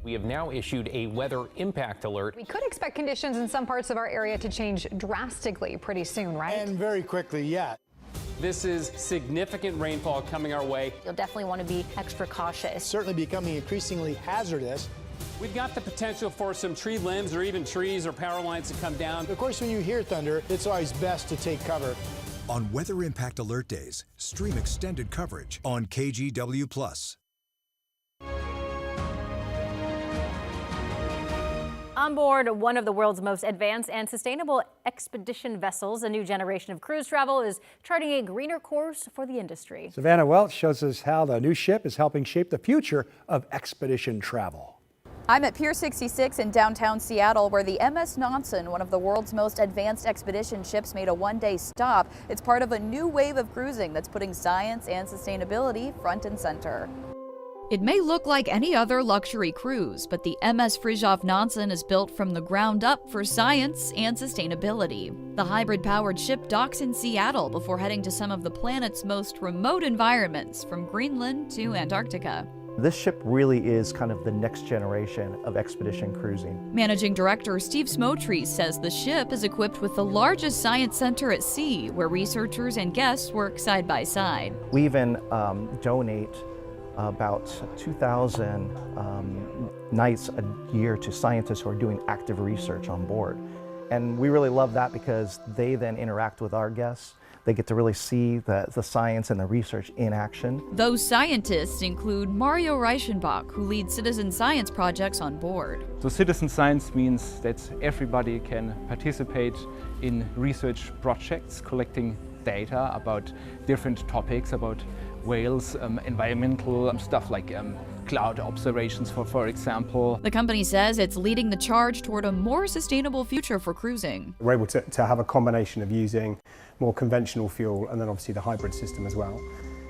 We have now issued a weather impact alert. We could expect conditions in some parts of our area to change drastically pretty soon, right? And very quickly, yeah. This is significant rainfall coming our way. You'll definitely want to be extra cautious. Certainly becoming increasingly hazardous. We've got the potential for some tree limbs or even trees or power lines to come down. Of course, when you hear thunder, it's always best to take cover. On Weather Impact Alert Days, stream extended coverage on KGW Plus. On board one of the world's most advanced and sustainable expedition vessels, a new generation of cruise travel is charting a greener course for the industry. Savannah Welch shows us how the new ship is helping shape the future of expedition travel. I'm at Pier 66 in downtown Seattle, where the MS Nansen, one of the world's most advanced expedition ships, made a one-day stop. It's part of a new wave of cruising that's putting science and sustainability front and center. It may look like any other luxury cruise, but the MS Fridtjof Nansen is built from the ground up for science and sustainability. The hybrid-powered ship docks in Seattle before heading to some of the planet's most remote environments, from Greenland to Antarctica. This ship really is kind of the next generation of expedition cruising. Managing Director Steve Smotree says the ship is equipped with the largest science center at sea, where researchers and guests work side by side. We even donate about 2,000 nights a year to scientists who are doing active research on board. And we really love that because they then interact with our guests. They get to really see the science and the research in action. Those scientists include Mario Reichenbach, who leads citizen science projects on board. So citizen science means that everybody can participate in research projects, collecting data about different topics, about whales, environmental stuff like cloud observations, for example. The company says it's leading the charge toward a more sustainable future for cruising. We're able to have a combination of using more conventional fuel and then obviously the hybrid system as well,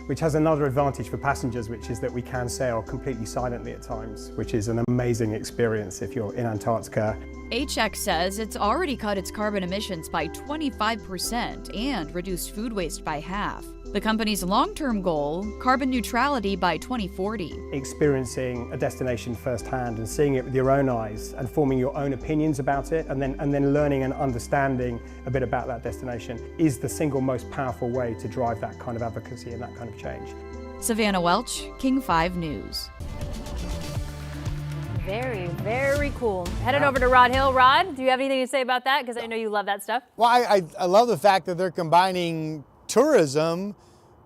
which has another advantage for passengers, which is that we can sail completely silently at times, which is an amazing experience if you're in Antarctica. HX says it's already cut its carbon emissions by 25% and reduced food waste by half. The company's long-term goal, carbon neutrality by 2040. Experiencing a destination firsthand and seeing it with your own eyes and forming your own opinions about it and then learning and understanding a bit about that destination is the single most powerful way to drive that kind of advocacy and that kind of change. Savannah Welch, King 5 News. Very, very cool. Headed over to Rod Hill. Rod, do you have anything to say about that? Because I know you love that stuff. Well, I love the fact that they're combining tourism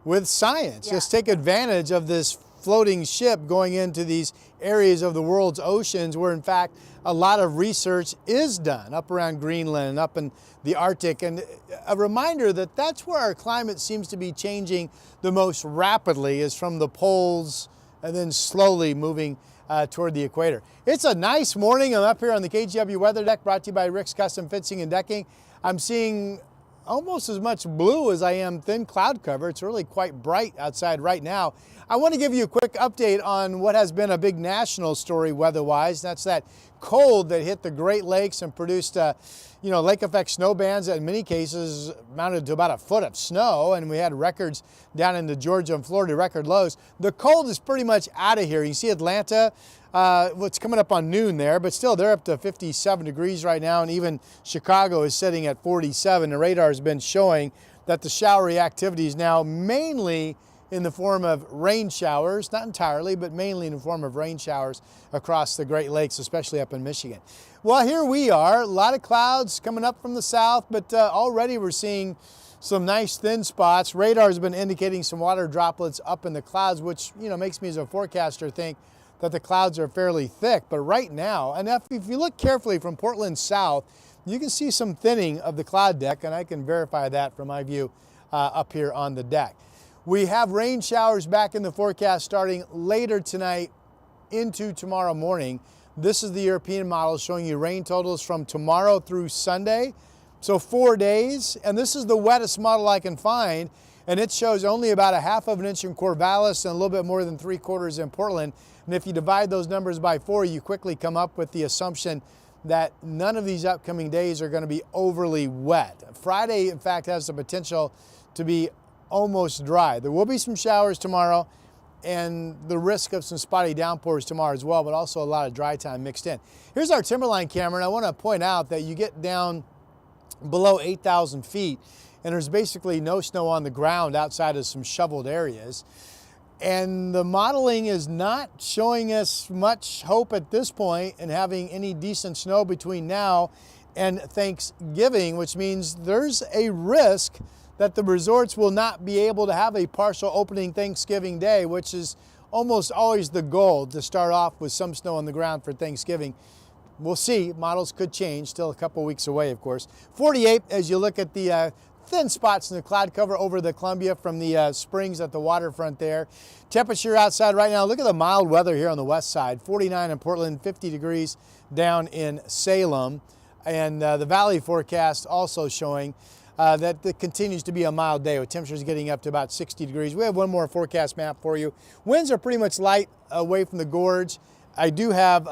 with science. Yeah. Just take advantage of this floating ship going into these areas of the world's oceans where in fact a lot of research is done up around Greenland, up in the Arctic, and a reminder that that's where our climate seems to be changing the most rapidly, is from the poles and then slowly moving toward the equator. It's a nice morning. I'm up here on the KGW weather deck, brought to you by Rick's Custom Fencing and Decking. I'm seeing almost as much blue as I am thin cloud cover. It's really quite bright outside right now. I want to give you a quick update on what has been a big national story weather-wise. That's that cold that hit the Great Lakes and produced lake effect snow bands that in many cases amounted to about a foot of snow, and we had records down into Georgia and Florida, record lows. The cold is pretty much out of here. You see Atlanta, what's coming up on noon there, but still they're up to 57 degrees right now, and even Chicago is sitting at 47. The radar has been showing that the showery activity is now mainly in the form of rain showers, not entirely, but mainly in the form of rain showers across the Great Lakes, especially up in Michigan. Well, here we are, a lot of clouds coming up from the south, but already we're seeing some nice thin spots. Radar has been indicating some water droplets up in the clouds, which makes me as a forecaster think that the clouds are fairly thick. But right now, and if you look carefully from Portland south, you can see some thinning of the cloud deck, and I can verify that from my view up here on the deck. We have rain showers back in the forecast starting later tonight into tomorrow morning. This is the European model showing you rain totals from tomorrow through Sunday. So 4 days, and this is the wettest model I can find, and it shows only about 1/2 of an inch in Corvallis and a little bit more than 3/4 in Portland. And if you divide those numbers by 4, you quickly come up with the assumption that none of these upcoming days are going to be overly wet. Friday, in fact, has the potential to be almost dry. There will be some showers tomorrow and the risk of some spotty downpours tomorrow as well, but also a lot of dry time mixed in. Here's our Timberline camera, and I want to point out that you get down below 8,000 feet and there's basically no snow on the ground outside of some shoveled areas. And the modeling is not showing us much hope at this point in having any decent snow between now and Thanksgiving, which means there's a risk that the resorts will not be able to have a partial opening Thanksgiving Day, which is almost always the goal, to start off with some snow on the ground for Thanksgiving. we'll see. Models could change. Still a couple weeks away, of course. 48 as you look at the thin spots in the cloud cover over the Columbia from the springs at the waterfront there. Temperature outside right now, look at the mild weather here on the west side. 49 in Portland, 50 degrees down in Salem. And the valley forecast also showing that it continues to be a mild day with temperatures getting up to about 60 degrees. We have one more forecast map for you. Winds are pretty much light away from the gorge. I do have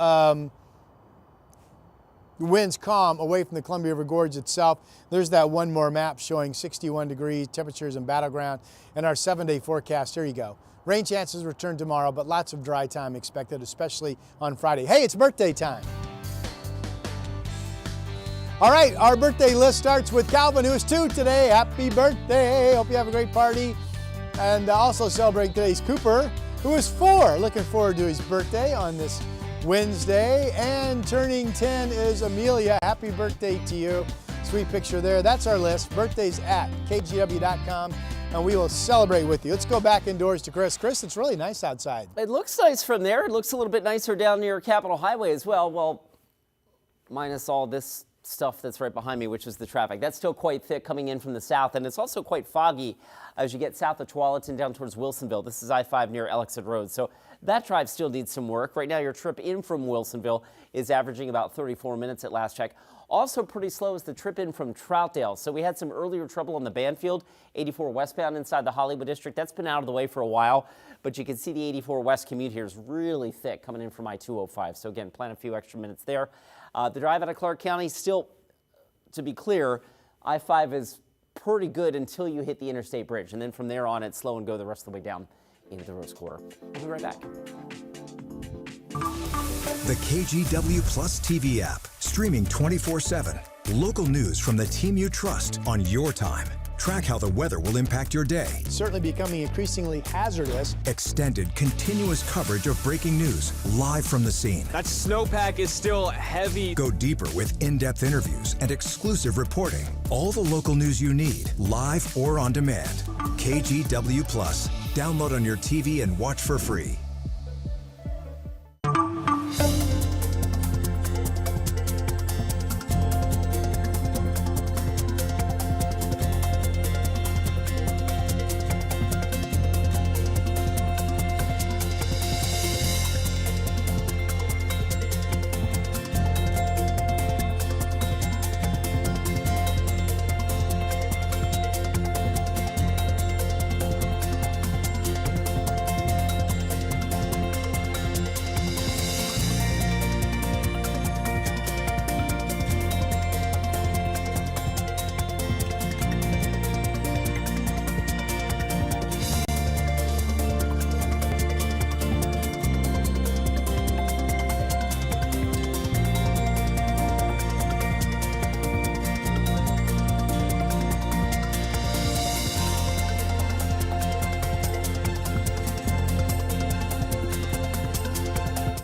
winds calm away from the Columbia River Gorge itself. There's that one more map showing 61 degrees, temperatures in Battleground, and our 7-day forecast. Here you go. Rain chances return tomorrow, but lots of dry time expected, especially on Friday. Hey, it's birthday time. All right, our birthday list starts with Calvin, who is 2 today. Happy birthday. Hope you have a great party. And also celebrating today's Cooper, who is 4. Looking forward to his birthday on this Wednesday. And turning 10 is Amelia. Happy birthday to you. Sweet picture there. That's our list. Birthdays at KGW.com. And we will celebrate with you. Let's go back indoors to Chris. Chris, it's really nice outside. It looks nice from there. It looks a little bit nicer down near Capitol Highway as well. Well, minus all this stuff that's right behind me, which is the traffic. That's still quite thick coming in from the south, and it's also quite foggy as you get south of Tualatin down towards Wilsonville. This is I-5 near Elixir Road, so that drive still needs some work. Right now, your trip in from Wilsonville is averaging about 34 minutes at last check. Also pretty slow is the trip in from Troutdale. So we had some earlier trouble on the Banfield, 84 westbound inside the Hollywood district. That's been out of the way for a while, but you can see the 84 west commute here is really thick coming in from I-205. So again, plan a few extra minutes there. The drive out of Clark County, still, to be clear, I-5 is pretty good until you hit the interstate bridge. And then from there on, it's slow and go the rest of the way down into the Rose Quarter. We'll be right back. The KGW Plus TV app, streaming 24/7. Local news from the team you trust on your time. Track how the weather will impact your day. Certainly becoming increasingly hazardous. Extended, continuous coverage of breaking news live from the scene. That snowpack is still heavy. Go deeper with in-depth interviews and exclusive reporting. All the local news you need, live or on demand. KGW Plus. Download on your TV and watch for free.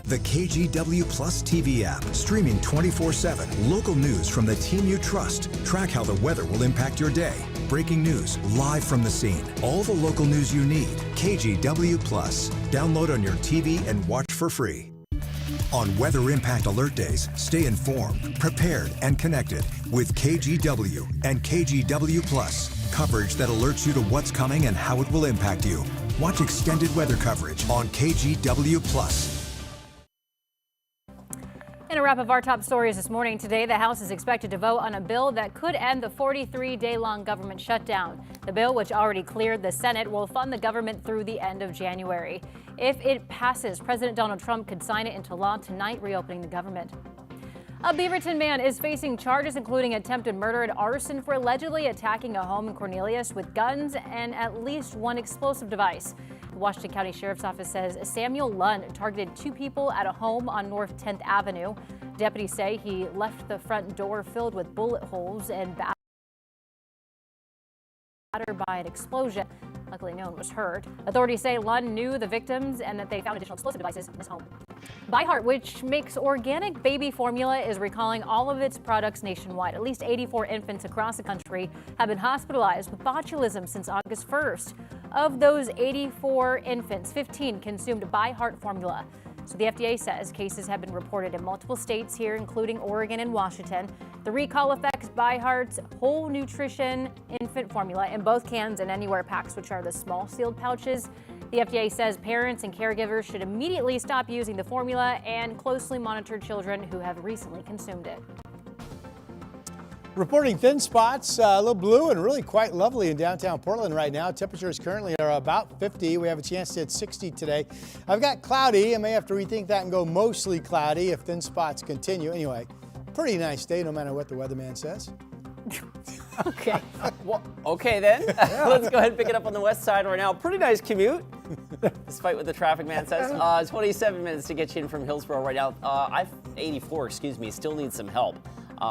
The KGW Plus TV app, streaming 24/7. Local news from the team you trust. Track how the weather will impact your day. Breaking news live from the scene. All the local news you need. KGW Plus. Download on your TV and watch for free. On Weather Impact Alert Days, stay informed, prepared, and connected with KGW and KGW Plus. Coverage that alerts you to what's coming and how it will impact you. Watch extended weather coverage on KGW Plus. In a wrap of our top stories this morning, today the House is expected to vote on a bill that could end the 43-day-long government shutdown. The bill, which already cleared the Senate, will fund the government through the end of January. If it passes, President Donald Trump could sign it into law tonight, reopening the government. A Beaverton man is facing charges including attempted murder and arson for allegedly attacking a home in Cornelius with guns and at least one explosive device. The Washington County Sheriff's Office says Samuel Lund targeted 2 people at a home on North 10th Avenue. Deputies say he left the front door filled with bullet holes and battered by an explosion. Luckily, no one was hurt. Authorities say Lund knew the victims and that they found additional explosive devices in his home. ByHeart, which makes organic baby formula, is recalling all of its products nationwide. At least 84 infants across the country have been hospitalized with botulism since August 1st. Of those 84 infants, 15 consumed ByHeart formula. So the FDA says cases have been reported in multiple states here, including Oregon and Washington. The recall affects ByHeart's Whole Nutrition infant formula in both cans and anywhere packs, which are the small sealed pouches. The FDA says parents and caregivers should immediately stop using the formula and closely monitor children who have recently consumed it. Reporting thin spots, a little blue and really quite lovely in downtown Portland right now. Temperatures currently are about 50. We have a chance to hit 60 today. I've got cloudy. I may have to rethink that and go mostly cloudy if thin spots continue. Anyway, pretty nice day no matter what the weatherman says. Okay. Well, okay then. Let's go ahead and pick it up on the west side right now. Pretty nice commute, despite what the traffic man says. 27 minutes to get you in from Hillsborough right now. I-84, still needs some help.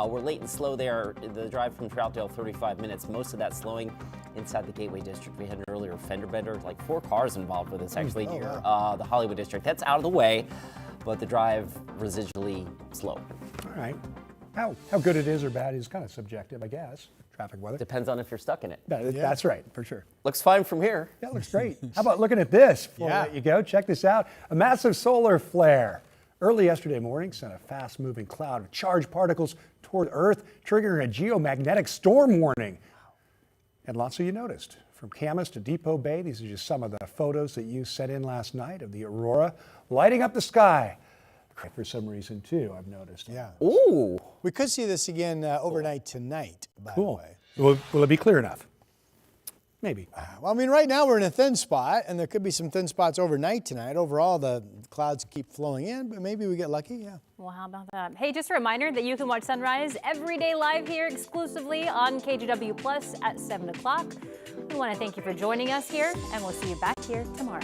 We're late and slow there. The drive from Troutdale, 35 minutes. Most of that slowing inside the Gateway District. We had an earlier fender bender, like 4 cars involved with this actually near the Hollywood District. That's out of the way, but the drive residually slow. All right. How good it is or bad is kind of subjective, I guess. Traffic weather. Depends on if you're stuck in it. That's right, for sure. Looks fine from here. Yeah, looks great. How about looking at this before we let you go? Check this out. A massive solar flare. Early yesterday morning sent a fast-moving cloud of charged particles toward Earth, triggering a geomagnetic storm warning. And lots of you noticed. From Camas to Depot Bay, these are just some of the photos that you sent in last night of the aurora lighting up the sky. For some reason, too, I've noticed. Yeah. Ooh. We could see this again overnight tonight, by the way. Will it be clear enough? Maybe. Well, I mean, right now we're in a thin spot, and there could be some thin spots overnight tonight. Overall, the clouds keep flowing in, but maybe we get lucky, yeah. Well, how about that? Hey, just a reminder that you can watch sunrise every day live here exclusively on KGW Plus at 7 o'clock. We want to thank you for joining us here, and we'll see you back here tomorrow.